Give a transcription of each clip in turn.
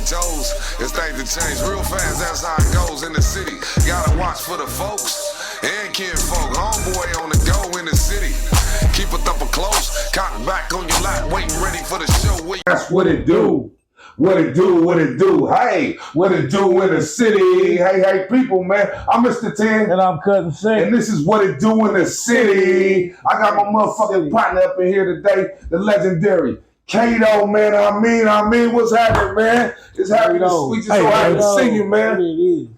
toes. It's things to change real fast, that's how it goes in the city. Gotta watch for the folks and kinfolk. Homeboy on the go in the city. Keep a thumper close, cock back on your lap, waiting ready for the show. That's what it do. What it do, what it do. Hey, what it do in the city. Hey, people, man. I'm Mr. 10. And I'm Cutting Sick. And this is what it do in the city. I got my motherfucking partner up in here today, the legendary Kato, man. I mean, what's happening, man? It's happy to, we just so happy to see you, man.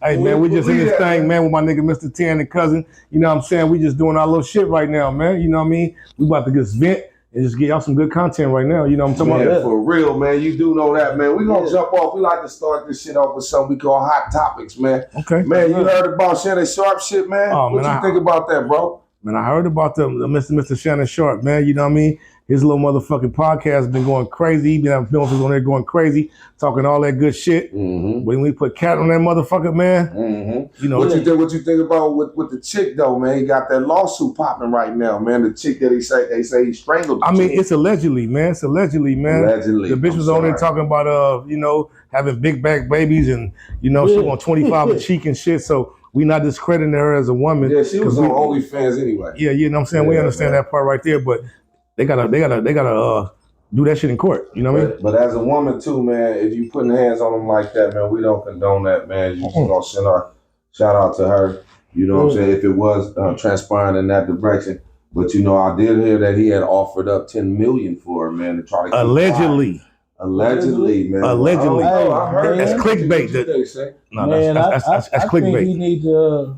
Hey, man, we just in this thing, man, with my nigga Mr. 10 and cousin. You know what I'm saying? We just doing our little shit right now, man. You know what I mean? We about to just vent and just get y'all some good content right now. You know what I'm talking about? For real, man. You do know that, man. We gonna jump off. We like to start this shit off with something we call hot topics, man. Okay. Man, you heard about Shannon Sharp shit, man? Oh, what you think about that, bro? Man, I heard about the Mr. Shannon Sharp, man. You know what I mean? His little motherfucking podcast has been going crazy. He been having films on there going crazy, talking all that good shit. Mm-hmm. When we put cat on that motherfucker, man, you know. What you think about with the chick though, man? He got that lawsuit popping right now, man. The chick that they say he strangled. I mean, it's allegedly, man. It's allegedly, man. Allegedly. The bitch was on there talking about you know, having big back babies and you know, she want 25 a cheek and shit. So we not discrediting her as a woman. Yeah, she was on OnlyFans anyway. Yeah, you know what I'm saying? We understand that part right there, but they gotta do that shit in court. You know what I mean? But as a woman too, man, if you putting hands on them like that, man, we don't condone that, man. You just gonna send our shout out to her. You know what I'm saying? If it was transpiring in that direction, but you know, I did hear that he had offered up $10 million for her, man, to try to allegedly, man. Allegedly, I heard that's clickbait. No, man, that's clickbait. I think he need to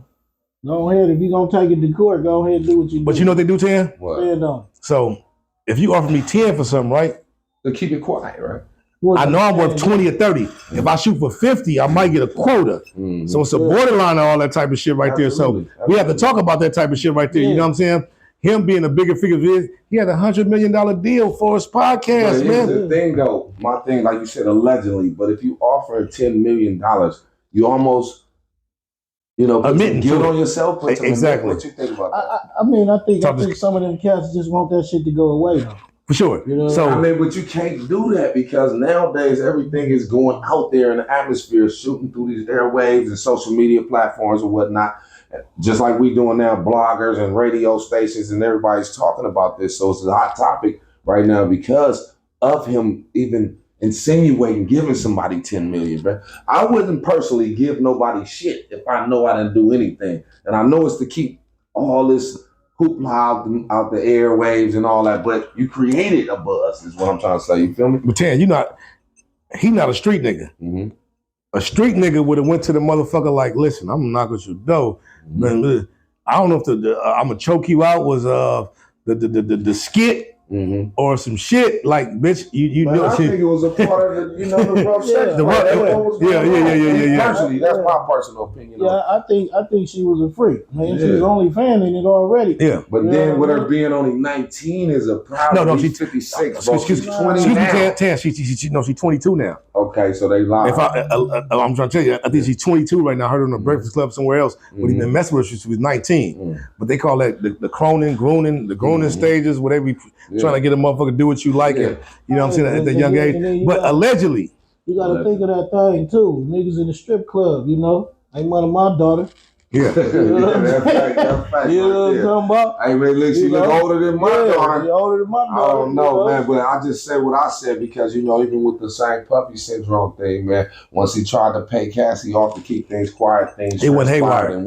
go ahead. If you gonna take it to court, go ahead and do what you do. But you know what they do, 10? What? So if you offer me 10 for something, right? To keep it quiet, right? I know I'm worth 20 or 30. If I shoot for 50, I might get a quota. Mm-hmm. So it's a borderline of all that type of shit right there. So we have to talk about that type of shit right there. You know what I'm saying? Him being a bigger figure, he had $100 million deal for his podcast, man. The thing though, my thing, like you said, allegedly, but if you offer $10 million, you almost, you know, admitting guilt on yourself. Exactly. What you think about that? I think some of them cats just want that shit to go away though. For sure. You know? So I mean, but you can't do that because nowadays everything is going out there in the atmosphere, shooting through these airwaves and social media platforms and whatnot. Just like we doing now, bloggers and radio stations and everybody's talking about this. So it's a hot topic right now because of him even insinuating giving somebody $10 million, man. I wouldn't personally give nobody shit if I know I didn't do anything. And I know it's to keep all this hoopla out the airwaves and all that, but you created a buzz is what I'm trying to say. You feel me? But Tan, he not a street nigga. Mm-hmm. A street nigga would have went to the motherfucker like, listen, I'm gonna knock at your door. Mm-hmm. Man, I don't know if I'm gonna choke you out was the skit. Mm-hmm. Or some shit like, bitch, you know. I think it was a part of the, the rough sex. Yeah. Personally, that's my personal opinion. Yeah, I think she was a freak. Man, she was only fanning it already. Yeah, but then with her being only 19 is a problem. No, she's 56. She's 20 now. She's 22 now. Okay, so they lied. If I'm trying to tell you, I think she's 22 right now. I heard her on the Breakfast Club somewhere else. When he been messing with her, she was 19. But they call that the groaning stages, where they be trying to get a motherfucker to do what you like, and you know what I'm saying, at that young age. But allegedly, you gotta think of that thing too. Niggas in the strip club, you know, ain't one of my daughter. Yeah. That's fact. You know what I'm talking about? Hey man, look, she look older than my daughter. She older than my daughter. I don't know, man, but I just said what I said because, even with the same puppy syndrome thing, man, once he tried to pay Cassie off to keep things quiet, it went haywire.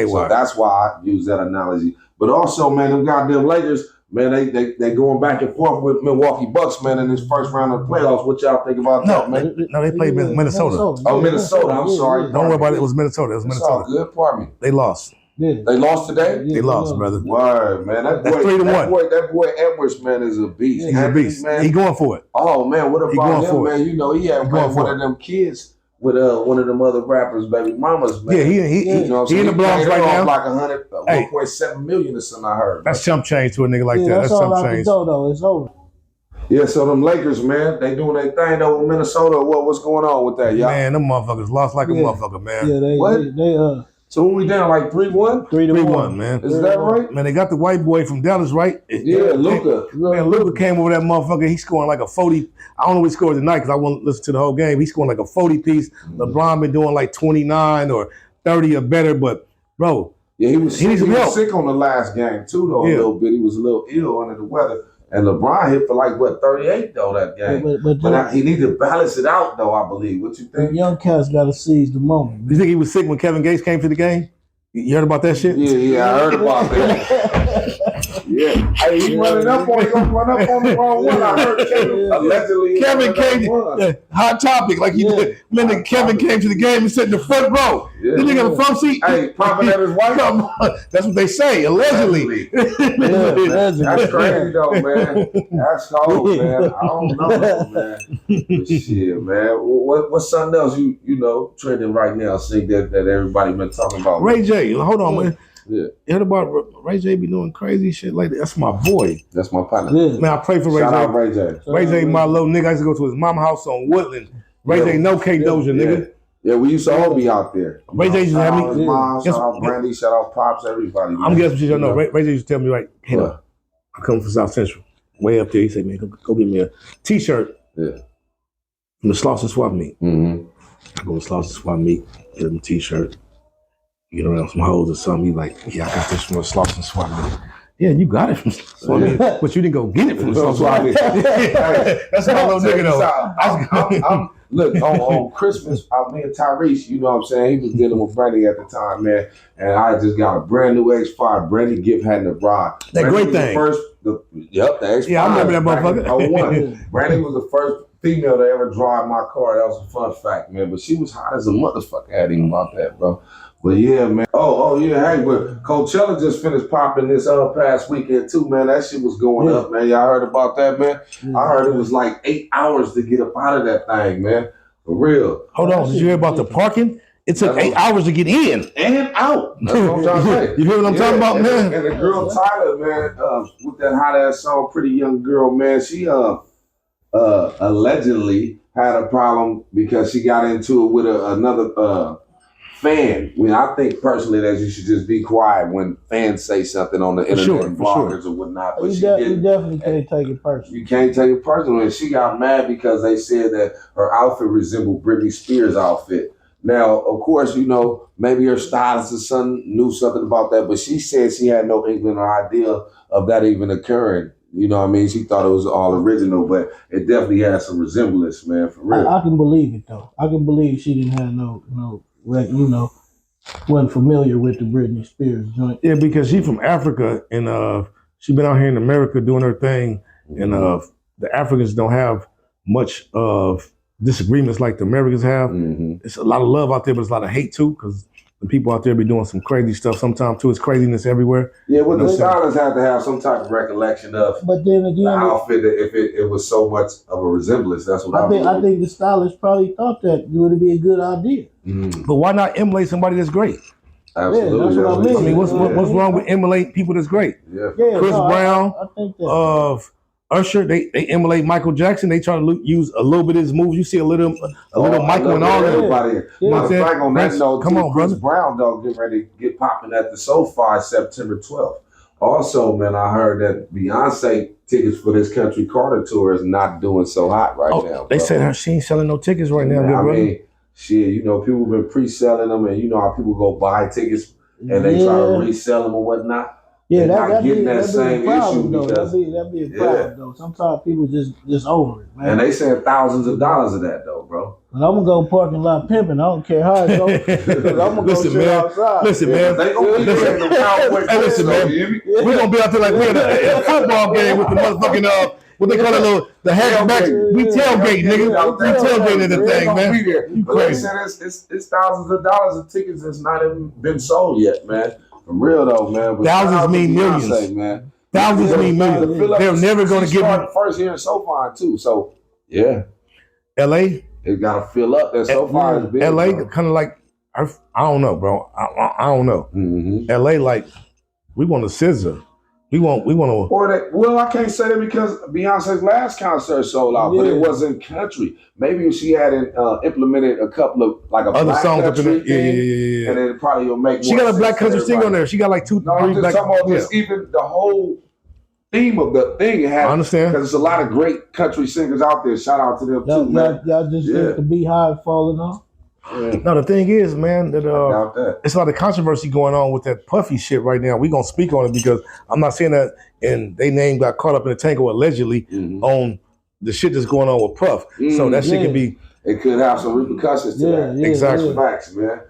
So that's why I use that analogy. But also, man, them goddamn Lakers, man, they going back and forth with Milwaukee Bucks, man, in this first round of the playoffs. What y'all think about that, man? No, they played Minnesota. Oh, Minnesota. I'm sorry. Don't worry about it. It was Minnesota. It's all good. Pardon me. They lost. Yeah. They lost today? They lost, brother. Word, man. That boy Edwards, man, is a beast. He's a beast. Man. He going for it. Oh, man, what about him, man? He had one of them kids with one of them other rappers, baby mamas, man. Yeah, he in the Bronx right now. Like 1.7 million or something, I heard. That's chump change to a nigga like that. That's chump change. Though. It's over. Yeah, so them Lakers, man, they doing their thing though with Minnesota. What's going on with that, y'all? Man, them motherfuckers lost like a motherfucker, man. Yeah, So we down like 3-1? 3-1, man. Is that right? Man, they got the white boy from Dallas, right? Yeah, Luka. Man, Luka came over that motherfucker. He's scoring like a 40. I don't know what he scored tonight because I won't listen to the whole game. He's scoring like a 40 piece. LeBron been doing like 29 or 30 or better. But, bro, yeah, he was sick on the last game, too, though, a Yeah. little bit. He was a little ill under the weather. And LeBron hit for like, 38, though, that game. But he needed to balance it out, though, I believe. What you think? Young cats got to seize the moment. you think he was sick when Kevin Gates came to the game? You heard about that shit? Yeah, I heard about that. Yeah. Hey, he running up on you. Gonna run up on the wrong one. I heard allegedly. Kevin came, hot topic, like he did. Man, Kevin came to the game and sat in the front row. Yeah. This nigga in the front seat. Hey, popping at his wife. Come on. That's what they say, allegedly. That's crazy, though, man. That's cold, man. I don't know, man. But shit, man. What's something else you know trending right now? Think that everybody been talking about? Ray J, hold on, man. Yeah. You heard about Ray J be doing crazy shit like that? That's my boy. That's my partner. Yeah. Man, I pray for Ray Shout J. out Ray J. Ray J, my little nigga. I used to go to his mama house on Woodland. Ray J, no Kadosha, nigga. Yeah, we used to all be out there. Ray J used to have me. Shout out his mom, shout out Brandy, shout out Pops, everybody. I'm guessing what you don't know. Ray J used to tell me, right, hey, What? I come from South Central, way up there. He said, man, go get me a T-shirt Yeah. from the Slauson Swap Meet. Mm-hmm. I go to Slauson Swap Meet, get him a T-shirt, get around some hoes or something. He like, yeah, I got this from the Slauson Swap Meet. Yeah, you got it from Swap Meet, but you didn't go get it from the Slauson Swap Meet. That's my little nigga though. Look, on Christmas, me and Tyrese, you know what I'm saying? He was dealing with Brandy at the time, man. And I just got a brand new X5. Brandy gift had the bride. That Brandy great was thing. The X5. Yeah, I remember that motherfucker. Brandy was the first female to ever drive my car. That was a fun fact, man. But she was hot as a motherfucker. I didn't about that, bro. But yeah, man. Oh yeah, hey, but Coachella just finished popping this past weekend too, man. That shit was going up, man. Y'all heard about that, man? I heard it was like 8 hours to get up out of that thing, man. For real. Hold on, did you hear about the parking? It took 8 hours to get in and out. That's what I'm trying to say. You hear what I'm talking about, man? And the girl Tyler, man, with that hot ass song, Pretty Young Girl, man, she allegedly had a problem because she got into it with another fan. I mean, I think personally that you should just be quiet when fans say something on the internet and bloggers or whatnot. But you definitely can't take it personally. You can't take it personally. And she got mad because they said that her outfit resembled Britney Spears' outfit. Now, of course, you know, maybe her stylist or son knew something about that, but she said she had no inkling or idea of that even occurring. You know what I mean? She thought it was all original, but it definitely had some resemblance, man, for real. I can believe it, though. I can believe she didn't have wasn't familiar with the Britney Spears joint. Yeah, because she from Africa and she been out here in America doing her thing, and the Africans don't have much of disagreements like the Americans have. Mm-hmm. It's a lot of love out there, but it's a lot of hate too, because the people out there be doing some crazy stuff sometimes too. It's craziness everywhere. Yeah, well, the stylist have to have some type of recollection of but then again, the outfit if it was so much of a resemblance. That's what I think the stylist probably thought that would be a good idea. Mm. But why not emulate somebody that's great? Absolutely. Yeah, that's what I mean. I mean, what's wrong with emulate people that's great? Yeah. Chris Brown, I think that. Usher, they emulate Michael Jackson. They try to use a little bit of his moves. You see a little Michael and all that. Everybody. Matter of fact, on that note, come on, Chris brother. Brown, though, getting ready to get popping at the SoFi September 12th. Also, man, I heard that Beyonce tickets for this Country Carter tour is not doing so hot right now. They said she ain't selling no tickets right now. I mean, shit, you know, people have been pre-selling them, and you know how people go buy tickets and they try to resell them or whatnot. Yeah, that'd be a problem, though. That'd be a problem, though. Sometimes people just over it, man. And they saying thousands of dollars of that, though, bro. But I'm gonna go parking lot pimping. I don't care how it goes. I'm gonna go sit outside. Listen, man. They gonna be in the Cowboy. Hey, listen, man. We're gonna be out there like we're at a football game with the motherfucking what they call it, the hatchback. We tailgate, nigga. We tailgate the thing, man. You crazy? It's thousands of dollars of tickets that's not even been sold yet, man. For real though, man. But thousands mean millions, man. Thousands mean millions. They're never going to give me first here in SoFi too. So yeah, L.A. It got to fill up. That SoFi is big. L.A. kind of like I don't know, bro. I don't know. Mm-hmm. L.A. like we want a scissor. We want to. Or that, well, I can't say that because Beyonce's last concert sold out, but it wasn't country. Maybe if she had implemented a couple of like a Other black songs up in country there. thing, Yeah. and then it probably will make. She more got a black sense country singer on there. She got like 2, No, 3 I'm just black. talking about just even the whole theme of the thing. It had, I understand because there's a lot of great country singers out there. Shout out to them too, man. Y'all just think the Beehive falling off? No, the thing is, man, that that. it's a lot of controversy going on with that Puffy shit right now. We're gonna speak on it because I'm not saying that, and they name got caught up in the tangle allegedly on the shit that's going on with Puff. So that shit could be. It could have some repercussions to that. Exactly. Facts, man.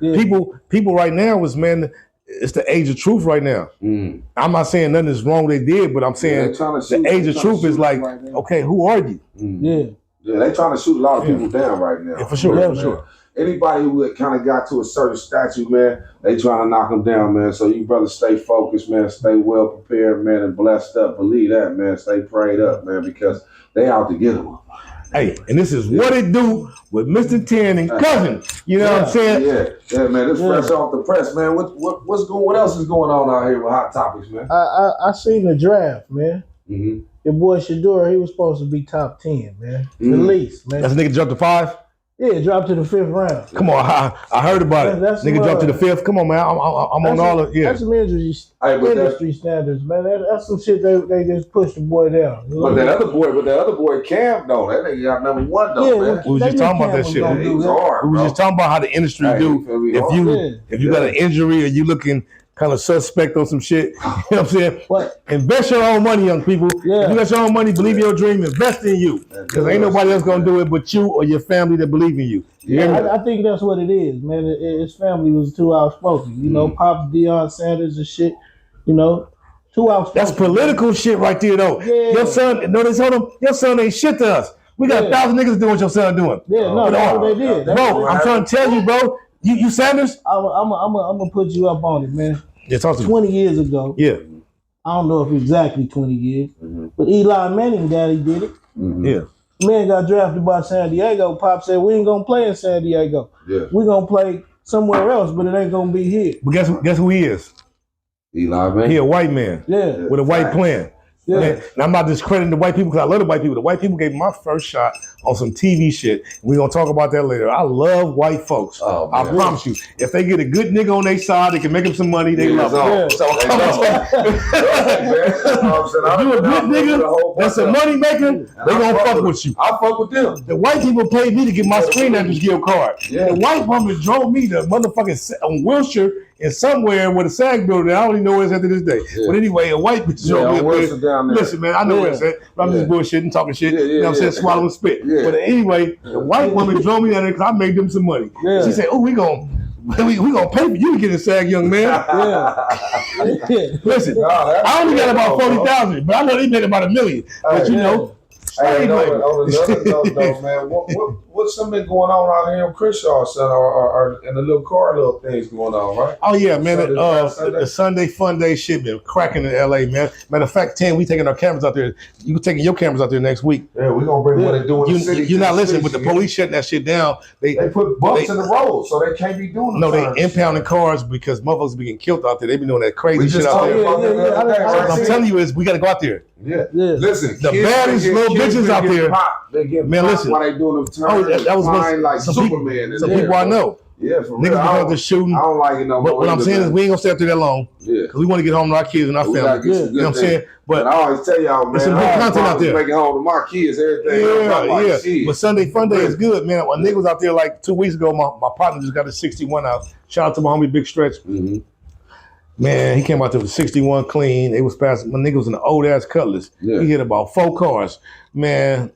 People right now is, man, it's the age of truth right now. I'm not saying nothing is wrong they did, but I'm saying the age of truth is like, okay, who are you? Yeah, they trying to shoot a lot of people down right now. Yeah, for sure, for sure. Anybody who kind of got to a certain statue, man, they trying to knock them down, man. So you brothers stay focused, man. Stay well prepared, man, and blessed up. Believe that, man. Stay prayed up, man, because they out to get them. Hey, and this is what it do with Mr. 10 and Cousin. You know what I'm saying? Yeah, man. This fresh off the press, man. What else is going on out here with Hot Topics, man? I seen the draft, man. Your boy Shador, he was supposed to be top 10, man. At least, man. That's a nigga jumped to 5? Yeah, dropped to the 5th round. Come on, I heard about it. Nigga jumped to the 5th. Come on, man. I'm on all of That's some industry standards, man. That's some shit they just push the boy down. But that other boy, Cam, though, that nigga got number 1 though, man. We was just talking about that shit. He was hard, we was just talking about how the industry do. If you got an injury or you looking kind of suspect on some shit, you know what I'm saying? Invest your own money, young people. If you got your own money, believe your dream, invest in you. Because ain't nobody else gonna do it but you or your family that believe in you. I think that's what it is, man. His family was too outspoken. You know, Pops Deion Sanders and shit, you know, too outspoken. That's political shit right there, though. Your son, notice your son ain't shit to us. We got 1,000 niggas doing what your son doing. That's what they did. Bro, I'm trying to tell you, bro. You Sanders? I'm gonna put you up on it, man. Yeah, talk to me. 20 years ago. Yeah. I don't know if exactly 20 years, but Eli Manning daddy did it. Yeah. Man got drafted by San Diego. Pop said, we ain't gonna play in San Diego. We're gonna play somewhere else, but it ain't gonna be here. But guess who he is? Eli Manning. He a white man. With a white plan. And I'm not discrediting the white people because I love the white people. The white people gave me my first shot on some TV shit. We're going to talk about that later. I love white folks. I promise you. If they get a good nigga on their side, they can make them some money, they love them. So if you a good nigga that's a money maker, they going to fuck with you. I fuck with them. The white people paid me to get my screen actors guild card. The white woman drove me to motherfucking on Wilshire and somewhere with a SAG building. I don't even know where it's at to this day. But anyway, a white bitch drove me. Listen, man, I know where it's at. I'm just bullshitting, talking shit. You know what I'm saying? Swallowing spit. But anyway, the white woman drove me down there because I made them some money. She said, "Oh, we gonna pay for you to get a SAG, young man." Listen, I only got about 40,000, but I know they made about $1 million. But you know. Hey, on another note, though, man, what's something going on out here in Crenshaw, son, or in the little car, little things going on, right? Oh yeah, man. The Sunday Fun Day shit been cracking in LA, man. Matter of fact, 10, we taking our cameras out there. You taking your cameras out there next week. Yeah, we're gonna bring what they do in the city. You're not listening, but the police shutting that shit down. They put bumps in the road, so they can't be doing no, they impounding cars because motherfuckers be getting killed out there. They be doing that crazy shit out there. What I'm telling you is we gotta go out there. Listen, the baddest little bitches out there. They get man, listen. Why they doing them turns? That was like some Superman. Some people I know. Yeah, for niggas real. be out there shooting. I don't like it no more. But what I'm saying is we ain't gonna stay up there that long. Yeah. Because we want to get home to our kids and our family. You know what I'm saying? But I always tell y'all, man, there's some good content out there. Making home to my kids, everything. Yeah. But Sunday Fun Day is good, man. When niggas was out there like 2 weeks ago, my partner just got a 61 out. Shout out to my homie Big Stretch. Man, he came out there with 61 clean. They was passing. My nigga was in an old ass Cutlass. He hit about 4 cars. Man,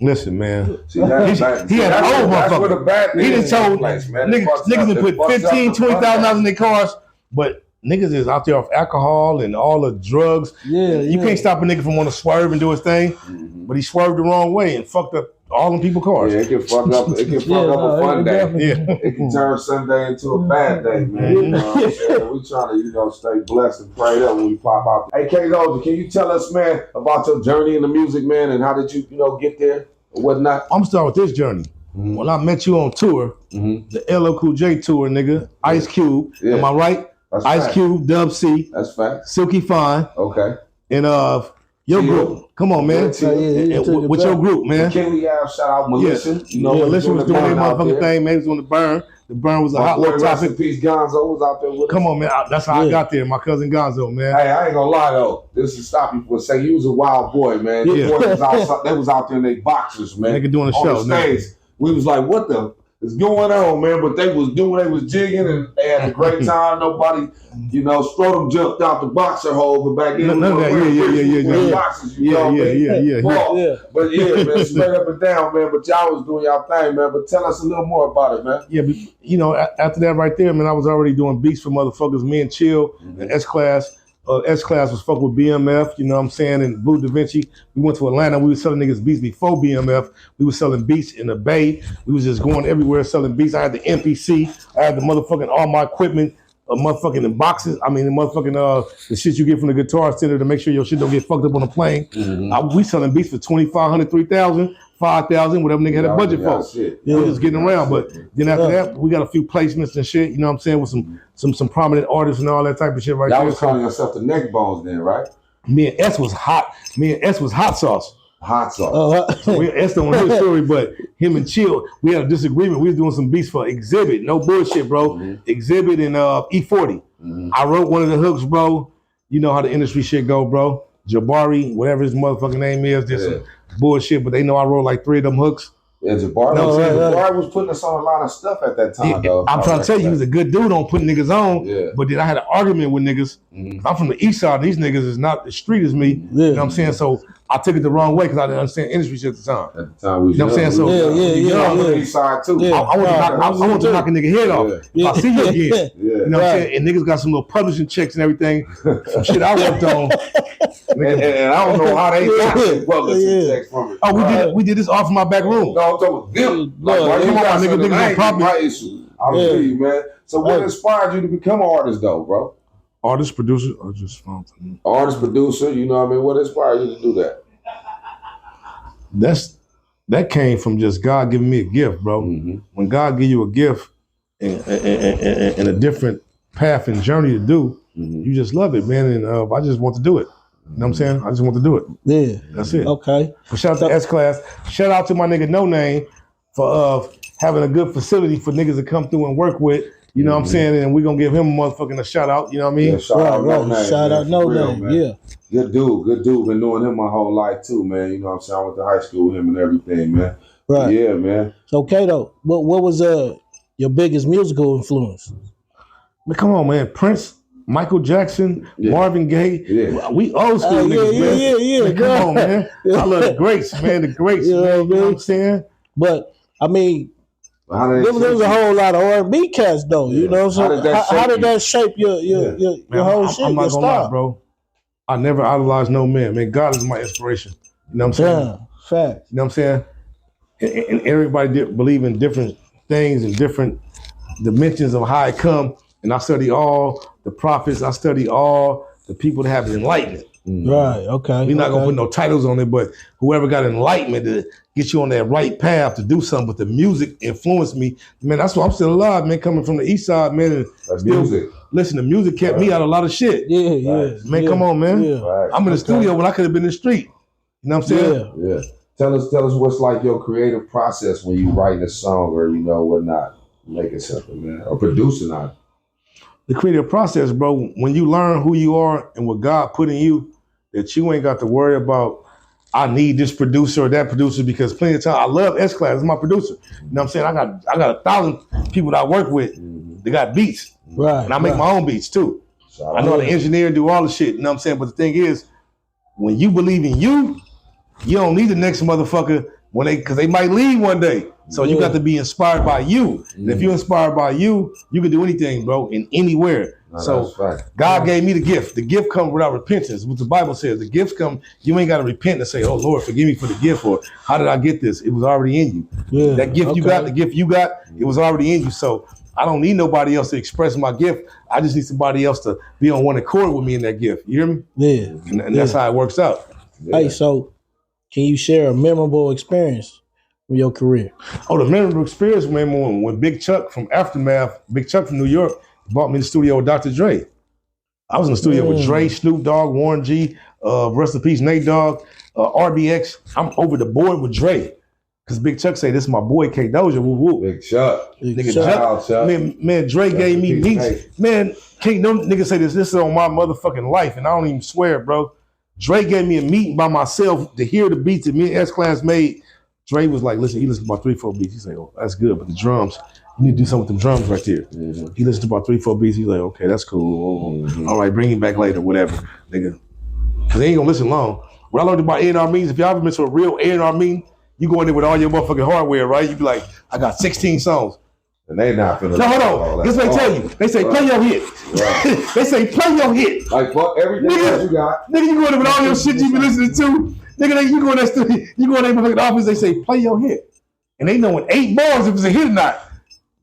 listen, man. See, he had an old motherfucker. He done told niggas to put 15, 20,000 dollars in their cars, but niggas is out there off alcohol and all the drugs. You can't stop a nigga from wanting to swerve and do his thing, but he swerved the wrong way and fucked up all them people cars. Yeah, it can fuck up. It can fuck up a fun day. It can turn Sunday into a bad day, man. You know what I'm saying? We trying to, stay blessed and prayed up when we pop out. Hey, Kadosha, can you tell us, man, about your journey in the music, man, and how did you, get there or whatnot? I'm starting with this journey. When I met you on tour, the LL Cool J tour, nigga, Ice Cube, am I right? That's Ice fact. Cube, Dub C. That's fact. Silky Fine. Okay. And your Chill. group. Come on, man. Chill. What's your group, man? Kelly Ave, shout out Melissa. You know, Melissa was doing their motherfucking thing. Maybe it was on the burn. The burn was a hot little Rest in topic. peace, Gonzo was out there with us. Come on, man. That's how I got there. My cousin Gonzo, man. Hey, I ain't gonna lie though. This is stop you for a second. You was a wild boy, man. Yeah. Boys was out, they was out there in their boxers, man. Nigga doing a on show, the stage. We was like, what the is going on, man? But they was jigging and they had a great time. Nobody, Strodom jumped out the boxer hole, but back then, None of that. Boxers, Yeah. But yeah, man, straight up and down, man. But y'all was doing y'all thing, man. But tell us a little more about it, man. Yeah, but after that right there, man, I was already doing beats for motherfuckers. Me and Chill, and S-Class. S-Class was fucking with BMF, you know what I'm saying, and Blue Da Vinci. We went to Atlanta. We were selling niggas beats before BMF. We were selling beats in the Bay. We was just going everywhere selling beats. I had the MPC. I had the motherfucking all my equipment, motherfucking in boxes. I mean, the motherfucking the shit you get from the Guitar Center to make sure your shit don't get fucked up on the plane. We selling beats for $2,500, $3,000, $5,000, whatever nigga had a budget for. We just getting around. But then after that, we got a few placements and shit, you know what I'm saying, with some prominent artists and all that type of shit right there. Y'all was calling yourself the Neck Bones then, right? Me and S was hot. Me and S was hot sauce. Hot sauce. So S don't know his story, but him and Chill, we had a disagreement. We was doing some beats for Exhibit. No bullshit, bro. Exhibit and E40. I wrote one of the hooks, bro. You know how the industry shit go, bro. Jabari, whatever his motherfucking name is, did some bullshit, but they know I wrote like 3 of them hooks. Yeah, Jabari. Jabari was putting us on a lot of stuff at that time, though. I'm trying to tell you, he was a good dude on putting niggas on. Yeah. But then I had an argument with niggas. I'm from the east side. These niggas is not the street as me. You know what I'm saying? So I took it the wrong way because I didn't understand industry shit at the time. At the time, we was you know what I'm saying? So on the east side too. I want to knock a nigga head off. If I see you again. You know what I'm saying? And niggas got some little publishing checks and everything. Some shit I worked on. and I don't know how they got the publishing checks from it. Oh, we did this off my back room. No, I'm talking about them. Like, come on, niggas my issue. I feel you, man. So what inspired you to become an artist, though, bro? Artist, producer, or just fountain? Artist, producer, you know what I mean? What inspired you to do that? That came from just God giving me a gift, bro. When God give you a gift and a different path and journey to do, you just love it, man. And I just want to do it. You know what I'm saying? I just want to do it. Yeah. That's it. Okay. But shout out to S-Class. Shout out to my nigga No Name for having a good facility for niggas to come through and work with. You know what I'm saying? And we're going to give him a shout out. You know what I mean? Yeah, shout out No Name. Yeah. Good dude. Been knowing him my whole life too, man. You know what I'm saying? I went to high school with him and everything, man. Right. Yeah, man. So, Kato, what was your biggest musical influence? But come on, man. Prince, Michael Jackson, Marvin Gaye. Yeah. We old school niggas, man. Yeah. Man, come on, man. I love the greats, man. The greats, man. You know what I'm saying? But, I mean, there was a whole lot of R&B cats, though. You know, so how did that shape your whole shit, I'm not your gonna style? lie, bro. I never idolized no man. Man, God is my inspiration. You know what I'm saying? Yeah, fact. You know what I'm saying? And everybody believe in different things and different dimensions of how it come. And I study all the prophets. I study all the people that have enlightenment. Right, okay. We're not going to put no titles on it, but whoever got enlightenment to get you on that right path to do something, but the music influenced me. Man, that's why I'm still alive, man, coming from the east side, man. And that's music. Listen, the music kept me out of a lot of shit. Yeah. Man, come on, man. Right. I'm in the studio when I could have been in the street. You know what I'm saying? Yeah. Tell us what's like your creative process when you write a song or, whatnot. Make it simple, man. Or producing on it. The creative process, bro, when you learn who you are and what God put in you, that you ain't got to worry about, I need this producer or that producer, because plenty of time, I love S-Class, it's my producer. You know what I'm saying? I got 1,000 people that I work with, they got beats. Right. And I make my own beats too. I know how to engineer and do all the shit, you know what I'm saying? But the thing is, when you believe in you, you don't need the next motherfucker because they might leave one day. So you got to be inspired by you. And if you're inspired by you, you can do anything, bro, in anywhere. No, so God gave me the gift. The gift comes without repentance. What the Bible says, the gifts come, you ain't got to repent and say, oh, Lord, forgive me for the gift, or how did I get this? It was already in you. Yeah, that gift you got, the gift you got, it was already in you. So I don't need nobody else to express my gift. I just need somebody else to be on one accord with me in that gift. You hear me? Yeah. And that's how it works out. Yeah. Hey, so can you share a memorable experience from your career? Oh, the memorable experience, man, when Big Chuck from Aftermath, Big Chuck from New York, brought me in the studio with Dr. Dre. I was in the studio with Dre, Snoop Dogg, Warren G, Rest in peace, Nate Dogg, RBX. I'm over the board with Dre. Cause Big Chuck say this is my boy Kadosha. Woo woo. Big Chuck. Nigga, Chuck. Man, Dre gave me beats. Man, can't no nigga say this is on my motherfucking life, and I don't even swear, bro. Dre gave me a meeting by myself to hear the beats that me and S-Class made. Dre was like, listen, he listened to about 3-4 beats. He's like, oh, that's good, but the drums, you need to do something with the drums right there. Mm-hmm. He listened to about 3-4 beats. He's like, okay, that's cool. Mm-hmm. All right, bring him back later, whatever, nigga. Cause they ain't gonna listen long. What I learned about A&R meetings, if y'all ever been to a real A&R meeting, you go in there with all your motherfucking hardware, right? You be like, I got 16 songs. And they not finna. No, hold on. Guess what they tell you? They say, play your hit. Right. They say, play your hit. Like, fuck everything else you got. Nigga, you go in there with all your shit you been listening to. Nigga, you go in that studio, you go in there motherfucking office, they say, play your hit. And they know in 8 bars if it's a hit or not.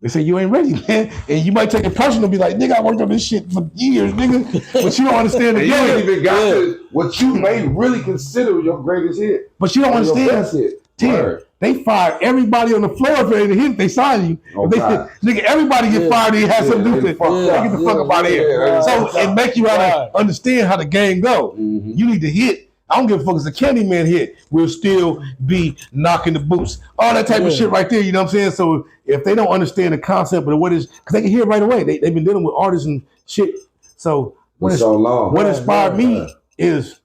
They say, you ain't ready, man. And you might take it personal, be like, nigga, I worked on this shit for years, nigga. But you don't understand the you game. ain't even got to what you may really consider your greatest hit. But you don't understand. Your best hit. Tim, they fired everybody on the floor if they hit. They signed you. Oh, they said, nigga, everybody get fired. They have something to do with it. Get the fuck up out of here. So it make you understand how the game go. Mm-hmm. You need to hit. I don't give a fuck if it's a Candyman hit. We'll still be knocking the boots. All that type of shit right there. You know what I'm saying? So if they don't understand the concept of what is, because they can hear it right away. They've been dealing with artists and shit. So what inspired me is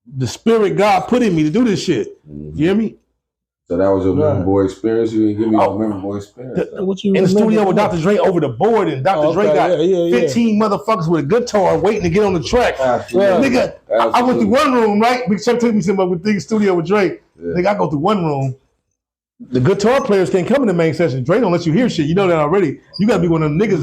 the spirit God put in me to do this shit. Mm-hmm. You hear me? So that was your memorable experience? You didn't give me your memorable experience. In the studio with Dr. Dre over the board, and Dr. Dre got 15 motherfuckers with a guitar waiting to get on the track. Nigga, I went through one room, right? Big Chuck took me to the studio with Dre. Nigga, I go through one room. The guitar players can't come in the main session. Dre don't let you hear shit. You know that already. You gotta be one of them niggas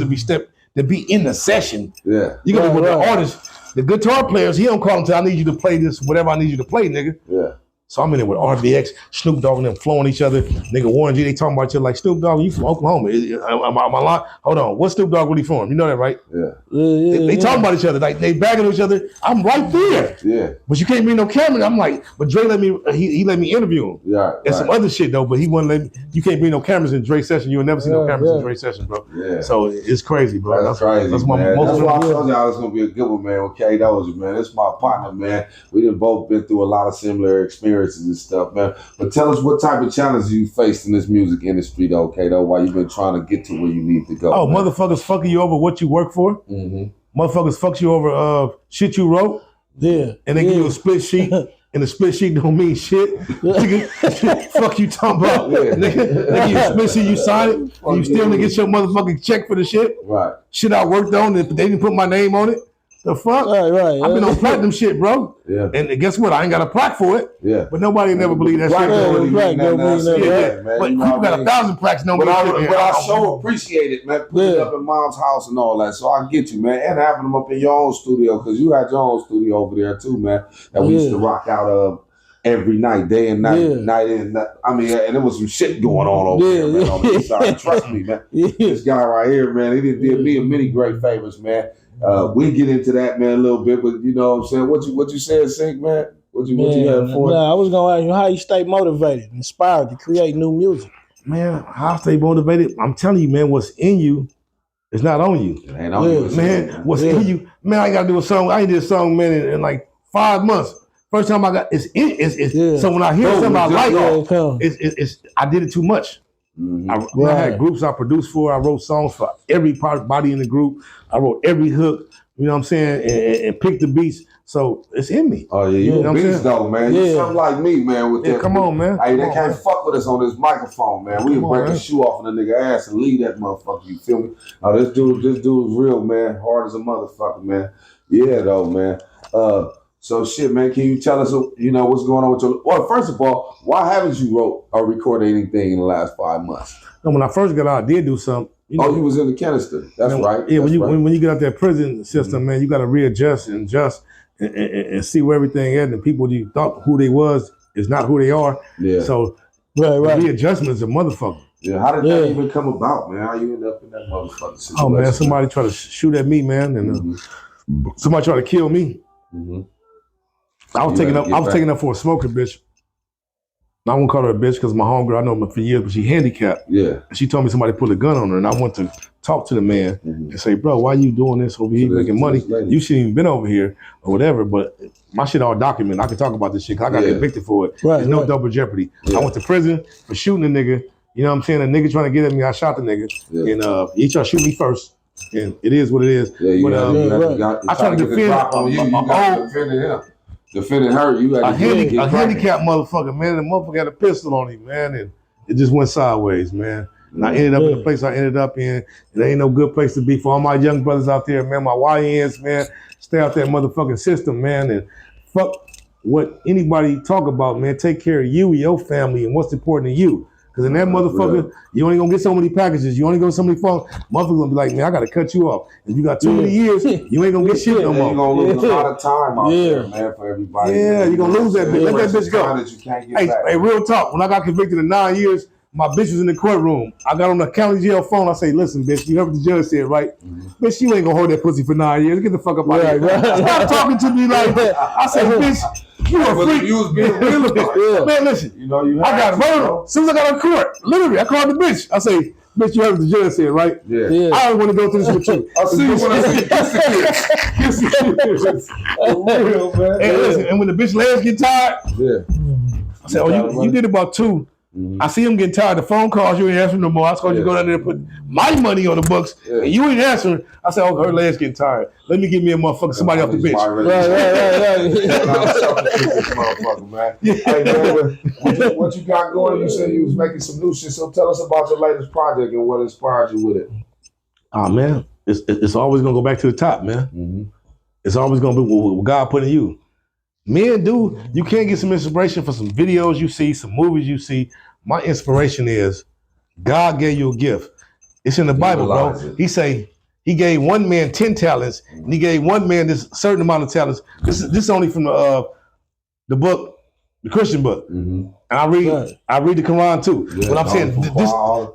to be in the session. Yeah. You gotta be one of the artists. The guitar players, he don't call them till I need you to play this, whatever I need you to play, nigga. Yeah. So I'm in there with RBX, Snoop Dogg and them flowing each other. Nigga Warren G, they talking about you like, Snoop Dogg, you from Oklahoma. Am I lying? Hold on, what's Snoop Dogg really from? You know that, right? Yeah. They talking about each other, like they bagging each other. I'm right there. Yeah. But you can't bring no camera. I'm like, but Dre let me, he let me interview him. Yeah. And some other shit though, but he wouldn't let me, you can't bring no cameras in Dre's session. You will never see no cameras in Dre's session, bro. Yeah. So it's crazy, bro. That's crazy, that's why I told y'all it's going to be a good one, man, with Kadosha, man. This is my partner, man. We done both been through a lot of similar experiences and stuff, man. But tell us what type of challenges you faced in this music industry, though, Kato, while you've been trying to get to where you need to go. Oh, man. Motherfuckers fucking you over what you work for. Mm-hmm. Motherfuckers fuck you over shit you wrote. Yeah. And they give you a split sheet. And the split sheet don't mean shit. Nigga, fuck you talking about. Nigga, you split sheet, you sign it, and you still gonna get your motherfucking check for the shit. Right. Shit I worked on, and they didn't put my name on it. The fuck? Right. I've been on platinum shit, bro. Yeah. And guess what? I ain't got a plaque for it. Yeah. But nobody never believed that shit. But people got 1,000 plaques. But I so appreciate it, man. Put it up in mom's house and all that. So I get you, man. And having them up in your own studio, because you had your own studio over there too, man. That we used to rock out of every night, day and night, night in. I mean, and there was some shit going on over there, man. On the side. Trust me, man. This guy right here, man, he did me many great favors, man. We get into that, man, a little bit, but you know what I'm saying? What you said, Sink, man? What you had for? I was gonna ask you how you stay motivated, inspired to create new music. Man, how I stay motivated? I'm telling you, man, what's in you is not on you. It ain't on you, man. What's in you? Man, I gotta do a song. I ain't did a song, man, in like 5 months. First time I got so when I hear something I like, I did it too much. Mm-hmm. I had groups I produced for. I wrote songs for every body in the group. I wrote every hook, you know what I'm saying, and picked the beats. So it's in me. Oh yeah, you know beats though, man. You something like me, man. With that, come on, man. Hey, they can't fuck with us on this microphone, man. We can break the shoe off of the nigga ass and leave that motherfucker. You feel me? Oh, this dude is real, man. Hard as a motherfucker, man. Yeah, though, man. So shit, man, can you tell us, you know, what's going on with your... Well, first of all, why haven't you wrote or recorded anything in the last 5 months? No, when I first got out, I did do something. You know, you was in the canister. That's right. Yeah, when you get out that prison system, man, you got to readjust and adjust and see where everything is. And people you thought who they was is not who they are. Yeah. So readjustment is a motherfucker. Yeah, how did that even come about, man? How you end up in that motherfucking situation? Oh, man, somebody tried to shoot at me, man, and somebody tried to kill me. Mm-hmm. I was taking up for a smoker, bitch. I won't call her a bitch because my homegirl, I know her for years, but she handicapped. Yeah. And she told me somebody put a gun on her, and I went to talk to the man and say, bro, why you doing this over here making money? You shouldn't even been over here or whatever, but my shit all documented. I can talk about this shit because I got convicted for it. There's no double jeopardy. I went to prison for shooting a nigga. You know what I'm saying? A nigga trying to get at me, I shot the nigga. And he tried to shoot me first. And it is what it is. I try to defend defending her. You had a handicapped motherfucker, man. The motherfucker had a pistol on him, man, and it just went sideways, man. And I ended up in the place I ended up in. It ain't no good place to be for all my young brothers out there, man. My YNs, man, stay out that motherfucking system, man, and fuck what anybody talk about, man. Take care of you, your family, and what's important to you. Because in that motherfucker, you only gonna get so many packages. You only gonna get so many phones. Motherfuckers gonna be like, man, I gotta cut you off. If you got too many years, you ain't gonna get shit no more. You're gonna lose a lot of time out there, man, for everybody. Yeah, you're gonna lose that bitch. Let that bitch go. That you can't get back. Hey, real talk. When I got convicted in 9 years, my bitch was in the courtroom. I got on the county jail phone. I say, listen, bitch, you heard what the judge said, right? Bitch, you ain't gonna hold that pussy for 9 years. Get the fuck up out of here. Stop talking to me like that. I say, bitch, you a freak. You was being real about it. Man, listen. You know, you I got murdered. As soon as I got on court, literally, I called the bitch. I say, bitch, you heard what the judge said, right? Yeah. I don't want to go through this with you. I see you when I see you. For real, man. And listen, and when the bitch legs get tired, I said, oh, you did about 2. I see him getting tired. The phone calls, you ain't answering no more. I told you to go down there and put my money on the books, and you ain't answering. I said, oh, her legs getting tired. Let me get me a motherfucker, somebody off the bench. Right. Hey, man, what you got going? You said you was making some new shit, so tell us about your latest project and what inspired you with it. Oh, man, it's always going to go back to the top, man. It's always going to be what God put in you. Men do, you can't get some inspiration for some videos you see, some movies you see. My inspiration is God gave you a gift. It's in the Bible, bro. He say he gave one man 10 talents, and he gave one man this certain amount of talents. This is only from the book, the Christian book. And I read the Quran too. But I'm saying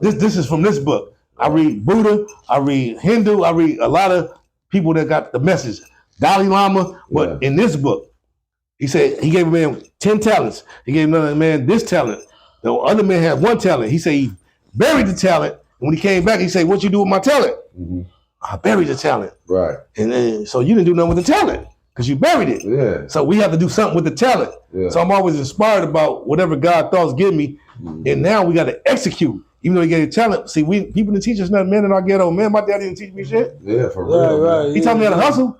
this is from this book. I read Buddha, I read Hindu, I read a lot of people that got the message. Dalai Lama, but in this book, he said he gave a man 10 talents. He gave another man this talent. The other man had 1 talent. He said he buried the talent. And when he came back, he said, what you do with my talent? I buried the talent. Right. And then, so you didn't do nothing with the talent because you buried it. Yeah. So we have to do something with the talent. Yeah. So I'm always inspired about whatever God thoughts give me. And now we got to execute. Even though he gave talent. See, people didn't teach us nothing, man, in our ghetto. Man, my daddy didn't teach me shit. Yeah, for real. Right. He taught me how to hustle.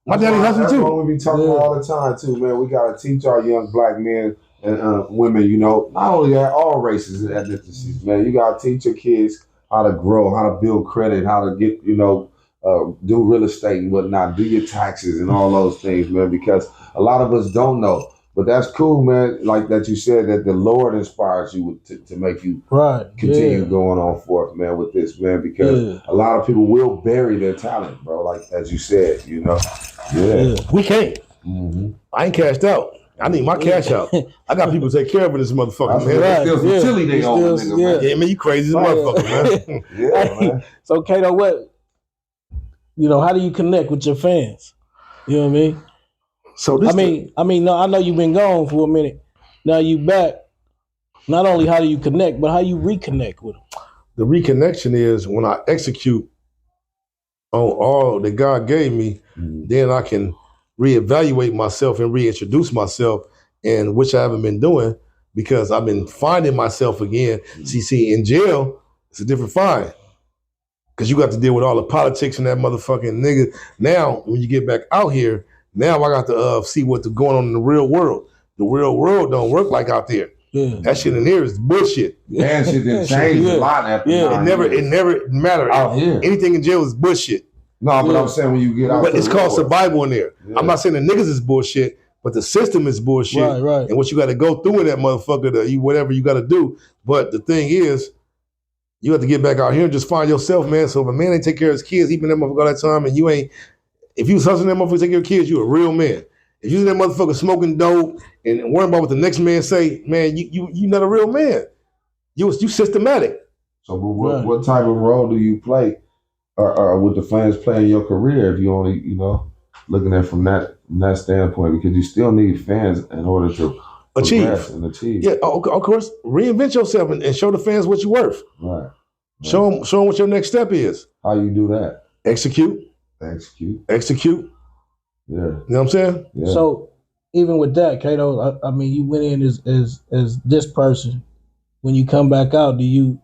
My daddy hustles too. That's what we be talking about all the time too, man. We gotta teach our young black men and women, you know, not only that, all races and ethnicities, man. You gotta teach your kids how to grow, how to build credit, how to get, you know, do real estate and whatnot, do your taxes and all those things, man. Because a lot of us don't know. But that's cool, man. Like that you said that the Lord inspires you to make you continue going on forth, man, with this, man. Because a lot of people will bury their talent, bro. Like as you said, you know. Yeah. We can't. I ain't cashed out. I need my cash out. I got people to take care of this motherfucker, man. Right. Still some chili they own, nigga, man. Yeah, man, you crazy as a motherfucker, man. Man. So, Kato, how do you connect with your fans? You know what I mean? So no, I know you've been gone for a minute. Now you back. Not only how do you connect, but how you reconnect with them. The reconnection is when I execute on all that God gave me, then I can reevaluate myself and reintroduce myself, and which I haven't been doing because I've been finding myself again. See, in jail, it's a different find because you got to deal with all the politics and that motherfucking nigga. Now, when you get back out here, now I got to see what's going on in the real world. The real world don't work like out there. That shit in here is bullshit. Man, shit didn't change a lot after it never mattered. Out here. Anything in jail is bullshit. No, but I'm saying when you get out, but it's called survival in there. I'm not saying the niggas is bullshit, but the system is bullshit. Right. And what you got to go through in that motherfucker, whatever you got to do. But the thing is, you have to get back out here and just find yourself, man. So if a man ain't take care of his kids, he been that motherfucker all that time, and you ain't. If you was hustling that motherfucker to take care of kids, you a real man. If you was that motherfucker smoking dope and worrying about what the next man say, man, you not a real man. You systematic. So what type of role do you play, or would the fans play in your career if you only, looking at it from that standpoint? Because you still need fans in order to achieve. Progress and achieve. Yeah, of course, reinvent yourself and show the fans what you're worth. Right. Show them what your next step is. How you do that? Execute. Yeah. You know what I'm saying? Yeah. So even with that, Kato, I mean, you went in as this person. When you come back out, do you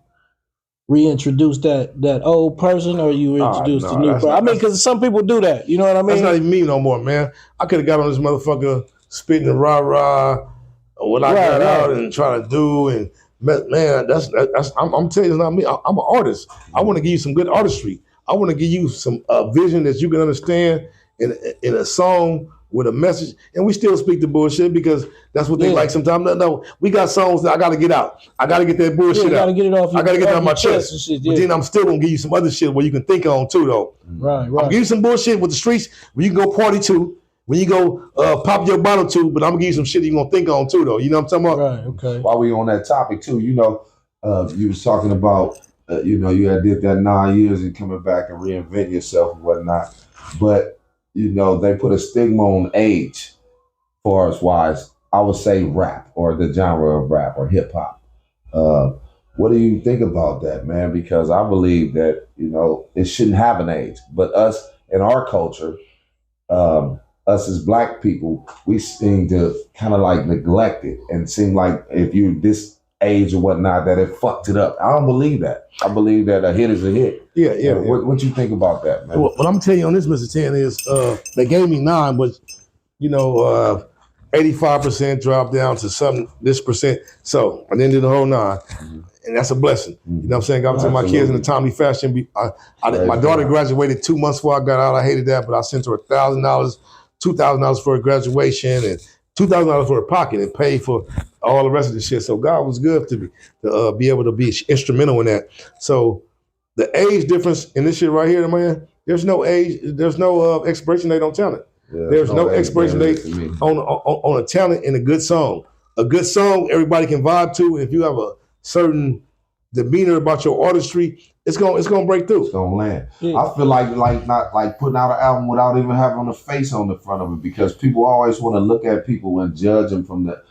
reintroduce that old person, or you reintroduce the new person? I mean, because some people do that. You know what I mean? That's not even me no more, man. I could have got on this motherfucker spitting the rah-rah or what I got out and try to do. And man, I'm telling you, it's not me. I'm an artist. I want to give you some good artistry. I want to give you some vision that you can understand in a song with a message. And we still speak the bullshit because that's what they like sometimes. No, we got songs that I got to get out. I got to get that bullshit out. Gotta get it off. I got to get that on my chest. Shit, But then I'm still going to give you some other shit where you can think on too, though. Right. I'm give you some bullshit with the streets where you can go party to, when you go pop your bottle to, but I'm going to give you some shit you're going to think on too, though. You know what I'm talking about? Right, okay. While we on that topic too, you was talking about, you had did that 9 years and coming back and reinvent yourself and whatnot. But, they put a stigma on age for us wise. I would say rap or the genre of rap or hip hop. What do you think about that, man? Because I believe that, it shouldn't have an age. But us in our culture, us as Black people, we seem to kind of like neglect it and seem like if you this age or whatnot, that it fucked it up. I don't believe that. I believe that a hit is a hit. Yeah. What you think about that, man? What I'm telling you on this, Mr. 10, is they gave me 9, but 85% dropped down to this percent. So I didn't do the whole 9. Mm-hmm. And that's a blessing. You know what I'm saying? Got to tell my kids in a timely fashion. My daughter graduated 2 months before I got out. I hated that, but I sent her $1,000, $2,000 for her graduation, and $2,000 for her pocket, and paid for all the rest of the shit. So God was good to me to be able to be instrumental in that. So the age difference in this shit right here, man, there's no age, there's no expiration date on talent. Yeah, there's no expiration date on a talent in a good song. A good song everybody can vibe to. If you have a certain demeanor about your artistry, it's gonna break through. It's gonna land. Yeah. I feel like not like putting out an album without even having a face on the front of it, because people always want to look at people and judge them from the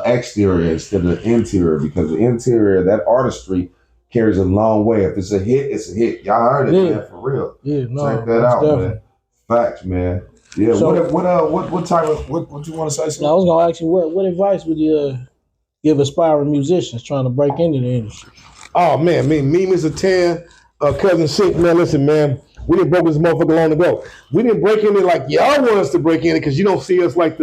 exterior instead of the interior, because the interior, that artistry carries a long way. If it's a hit, it's a hit. Y'all heard it, man, for real. Yeah, no, check that out, definitely. Man. Facts, man. Yeah. So, what type of what you want to say? I was gonna ask you what advice would you give aspiring musicians trying to break into the industry? Oh man, me, Mr. Tan, Cousin Sink, man, listen, man, we didn't break this motherfucker long ago. We didn't break in it like y'all want us to break in it, because you don't see us like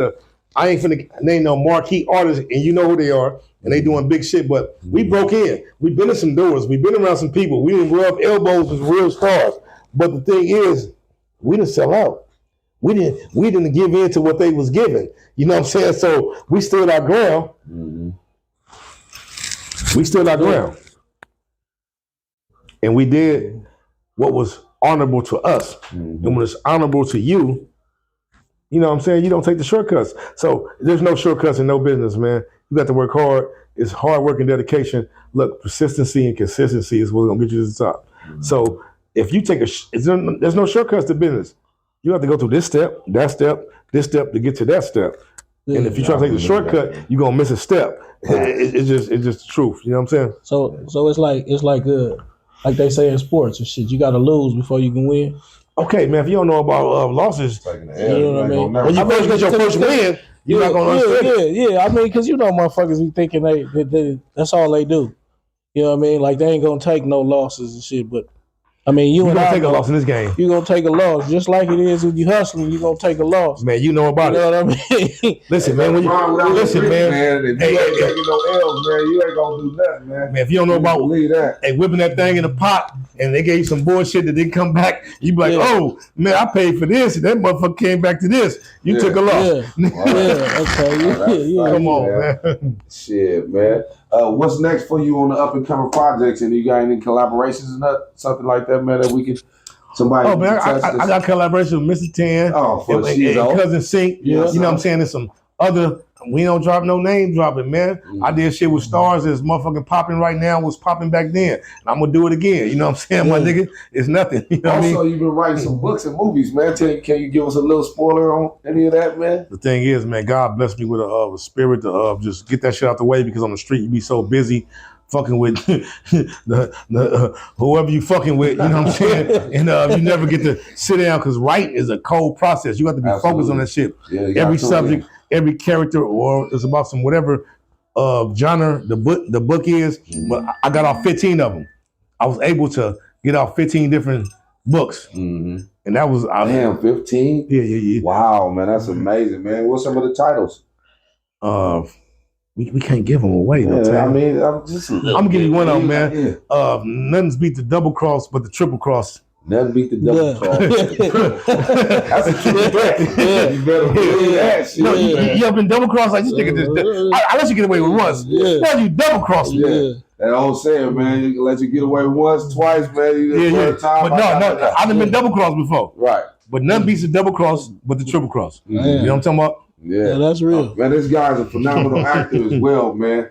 I ain't finna name no marquee artists, and you know who they are, and they doing big shit, but we broke in. We've been in some doors. We've been around some people. We didn't rub elbows with real stars. But the thing is, we didn't sell out. We didn't give in to what they was giving. You know what I'm saying? So we stood our ground. Mm-hmm. We stood our ground. And we did what was honorable to us. Mm-hmm. And when it's honorable to you, you know what I'm saying? You don't take the shortcuts. So there's no shortcuts in no business, man. You got to work hard. It's hard work and dedication. Look, persistency and consistency is what's going to get you to the top. Mm-hmm. So if you take there's no shortcuts to business. You have to go through this step to get to that step. Yeah, and if you try to take the shortcut, you're going to miss a step. It's just the truth. You know what I'm saying? So it's like they say in sports and shit, you got to lose before you can win. Okay, man, if you don't know about losses, you know what I mean? When you first get your first win, you're not going to understand. Yeah. I mean, because motherfuckers be thinking they that's all they do. You know what I mean? Like, they ain't going to take no losses and shit, but I mean, you're gonna take a loss in this game. You're gonna take a loss, just like it is when you hustling. You're gonna take a loss, man. You know about it. You know what I mean? Listen, man. When you listen, man. If you ain't taking no L's, man, you ain't gonna do nothing, man. Man, if you don't know about whipping that thing in the pot, and they gave you some bullshit that didn't come back, you be like, oh man, I paid for this, and that motherfucker came back to this. You took a loss. Okay. Come on, man. Shit, man. What's next for you on the up and coming projects? And you got any collaborations and something like that, man? That we can somebody. Oh man, I got collaboration with Mr. Tan. Oh, and Cousin Sink. Yes, you know what I'm saying? There's some other we don't drop no name dropping, man. I did shit with stars that's motherfucking popping right now, was popping back then. And I'm gonna do it again. You know what I'm saying, my nigga? It's nothing. You know what I mean? Also, you've been writing some books and movies, man. Can you give us a little spoiler on any of that, man? The thing is, man, God blessed me with a spirit to just get that shit out the way, because on the street you be so busy fucking with whoever you fucking with, you know what I'm saying? And you never get to sit down, because writing is a cold process. You have to be focused on that shit. Yeah, every subject, every character, or it's about some whatever genre the book is. But I got off 15 of them. I was able to get off 15 different books. And that was... Damn, 15? Yeah. Wow, man, that's amazing, man. What's some of the titles? We can't give them away. Yeah, I mean, I'm gonna give you one of them, man. Nothing's beat the double cross, but the triple cross. Nothing beat the double cross. That's a true threat. You better believe that shit. No, you ever been double crossed like this nigga? I let you get away with once. Now you double cross me. Yeah. That old saying, man, you can let you get away once, twice, man. Third time. But no, I've been double crossed before. Right. But nothing beats the double cross, but the triple cross. You know what I'm talking about? Yeah, that's real. Man, this guy's a phenomenal actor as well, man.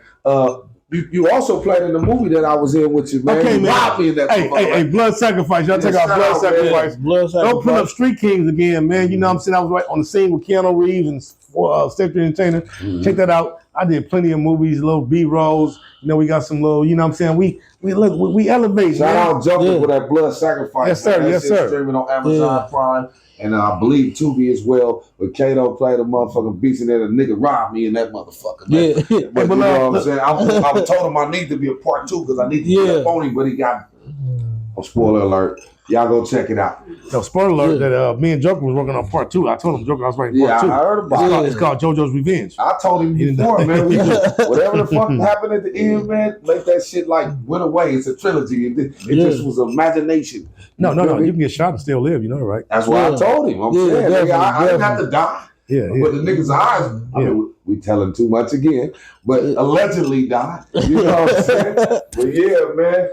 You also played in the movie that I was in with you, man. Okay, man. Hey, Blood Sacrifice. Y'all take out Blood Sacrifice. Don't put up Street Kings again, man. You know what I'm saying? I was right on the scene with Keanu Reeves and Scepter Entertainer. Check that out. I did plenty of movies, little B-rolls. You know, we got some little, you know what I'm saying? We elevate, Shout out Joker for that Blood Sacrifice. Yes, sir. Yes, sir. Streaming on Amazon Prime. And I believe Tubi as well. But Kato played a motherfucking beast in there. The nigga robbed me in that motherfucker, man. Yeah. But you know what I'm saying? I told him I need to be a part 2 because I need to be a phony, but he got... Oh, spoiler alert. Y'all go check it out. No, spoiler alert that me and Joker was working on part 2. I told him Joker I was writing part 2. Yeah, I heard about it. It's called JoJo's Revenge. I told him before, man. Whatever the fuck happened at the end, man, make that shit like went away. It's a trilogy. It just was imagination. No. You can get shot and still live. You know, right? That's what I told him. I'm saying, nigga, I didn't have to die. Yeah. But the nigga's eyes, I mean, we telling too much again, but allegedly died. You know what I'm saying? But yeah, man.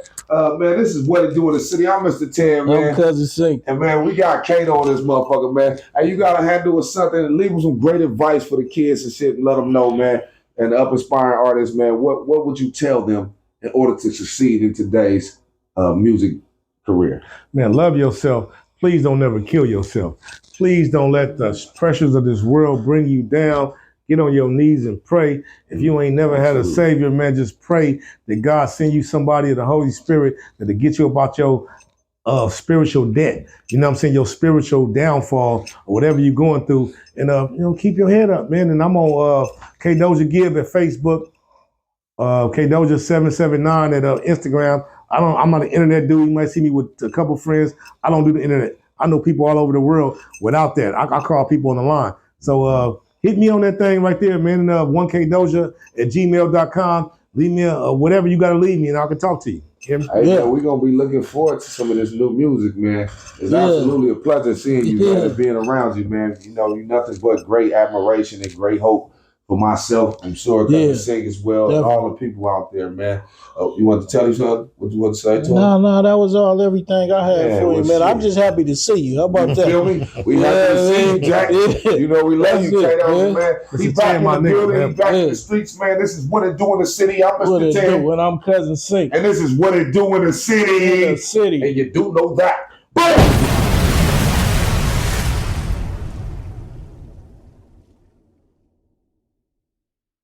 Man, this is what it do in the city. I'm Mr. Tan, man. I'm Cousin Sink. And man, we got Kato on this motherfucker, man. Hey, you gotta handle something and leave them some great advice for the kids and shit and let them know, man. And the up inspiring artists, man, what would you tell them in order to succeed in today's music career? Man, love yourself. Please don't ever kill yourself. Please don't let the pressures of this world bring you down. Get on your knees and pray. If you ain't never had a savior, man, just pray that God send you somebody of the Holy Spirit that'll get you about your spiritual debt. You know what I'm saying? Your spiritual downfall or whatever you're going through. And, keep your head up, man. And I'm on Kadosha Give at Facebook, Kadosha 779 at Instagram. I'm not an internet dude. You might see me with a couple friends. I don't do the internet. I know people all over the world without that. I call people on the line. So hit me on that thing right there, man. 1kdosha@gmail.com. Leave me whatever you got to leave me, and I can talk to you. Hey, man, we're going to be looking forward to some of this new music, man. It's absolutely a pleasure seeing you, man, and being around you, man. You know, you're nothing but great admiration and great hope for myself. I'm sure Cousin Sing as well, and all the people out there, man. You want to tell each other what you want to say to them? No, that was everything I had for you, man. I'm just happy to see you. How about that? Feel me? We happy to see you, Jack. You know, we love you, Kato, man. He's back in the building. He's back in the streets, man. This is what it do in the city. I'm Mr. Tan. When I'm Cousin Sink. And this is what it do in the city. And you do know that. Boom!